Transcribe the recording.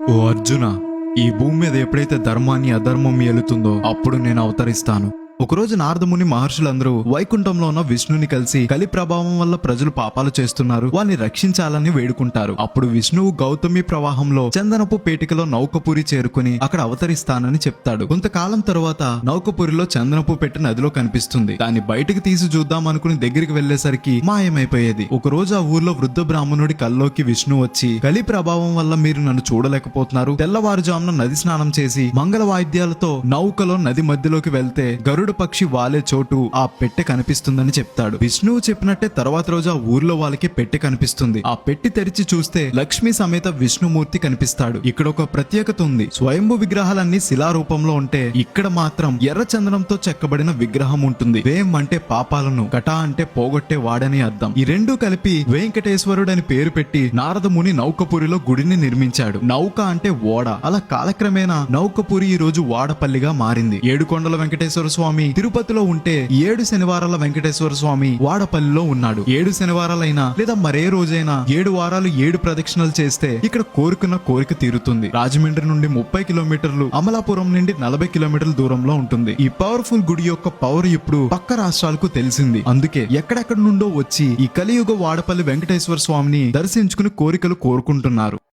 ఓ అర్జున, ఈ భూమి మీద ఎప్పుడైతే ధర్మాన్ని అధర్మం ఏలుతుందో అప్పుడు నేను అవతరిస్తాను. ఒకరోజు నారదముని మహర్షులందరూ వైకుంఠంలో ఉన్న విష్ణుని కలిసి కలి ప్రభావం వల్ల ప్రజలు పాపాలు చేస్తున్నారు, వారిని రక్షించాలని వేడుకుంటారు. అప్పుడు విష్ణువు గౌతమి ప్రవాహంలో చందనపు పేటికలో నౌకపురి చేరుకుని అక్కడ అవతరిస్తానని చెప్తాడు. కొంతకాలం తరువాత నౌకపురిలో చందనపు పెట్టి నదిలో కనిపిస్తుంది. దాన్ని బయటకు తీసి చూద్దాం అనుకుని దగ్గరికి వెళ్లేసరికి మాయమైపోయేది. ఒక రోజు ఆ ఊర్లో వృద్ధ బ్రాహ్మణుడి కల్లోకి విష్ణు వచ్చి, కలి ప్రభావం వల్ల మీరు నన్ను చూడలేకపోతున్నారు. తెల్లవారుజామున నది స్నానం చేసి మంగళ వాయిద్యాలతో నౌకలో నది మధ్యలోకి వెళ్తే గరుడ పక్షి వాలే చోటు ఆ పెట్టె కనిపిస్తుందని చెప్తాడు. విష్ణువు చెప్పినట్టే తర్వాత రోజు ఆ ఊర్లో వాళ్ళకి పెట్టె కనిపిస్తుంది. ఆ పెట్టి తెరిచి చూస్తే లక్ష్మీ సమేత విష్ణుమూర్తి కనిపిస్తాడు. ఇక్కడ ఒక ప్రత్యేకత ఉంది. స్వయంభు విగ్రహాలన్నీ శిలారూపంలో ఉంటే ఇక్కడ మాత్రం ఎర్ర చందనంతో చెక్కబడిన విగ్రహం ఉంటుంది. వేం అంటే పాపాలను, కటా అంటే పోగొట్టే వాడని అర్థం. ఈ రెండూ కలిపి వెంకటేశ్వరుడు అని పేరు పెట్టి నారదముని నౌకపురిలో గుడిని నిర్మించాడు. నౌక అంటే ఓడ. అలా కాలక్రమేణా నౌకపురి ఈ రోజు వాడపల్లిగా మారింది. ఏడుకొండల వెంకటేశ్వర స్వామి తిరుపతిలో ఉంటే 7 శనివారాల వెంకటేశ్వర స్వామి వాడపల్లిలో ఉన్నాడు. 7 శనివారాలైనా లేదా మరే రోజైనా 7 వారాలు 7 ప్రదక్షిణలు చేస్తే ఇక్కడ కోరుకున్న కోరిక తీరుతుంది. రాజమండ్రి నుండి 30 కిలోమీటర్లు, అమలాపురం నుండి 40 కిలోమీటర్ల దూరంలో ఉంటుంది. ఈ పవర్ఫుల్ గుడి యొక్క పవర్ ఇప్పుడు పక్క రాష్ట్రాలకు తెలిసింది. అందుకే ఎక్కడెక్కడ నుండో వచ్చి ఈ కలియుగ వాడపల్లి వెంకటేశ్వర స్వామిని దర్శించుకుని కోరికలు కోరుకుంటున్నారు.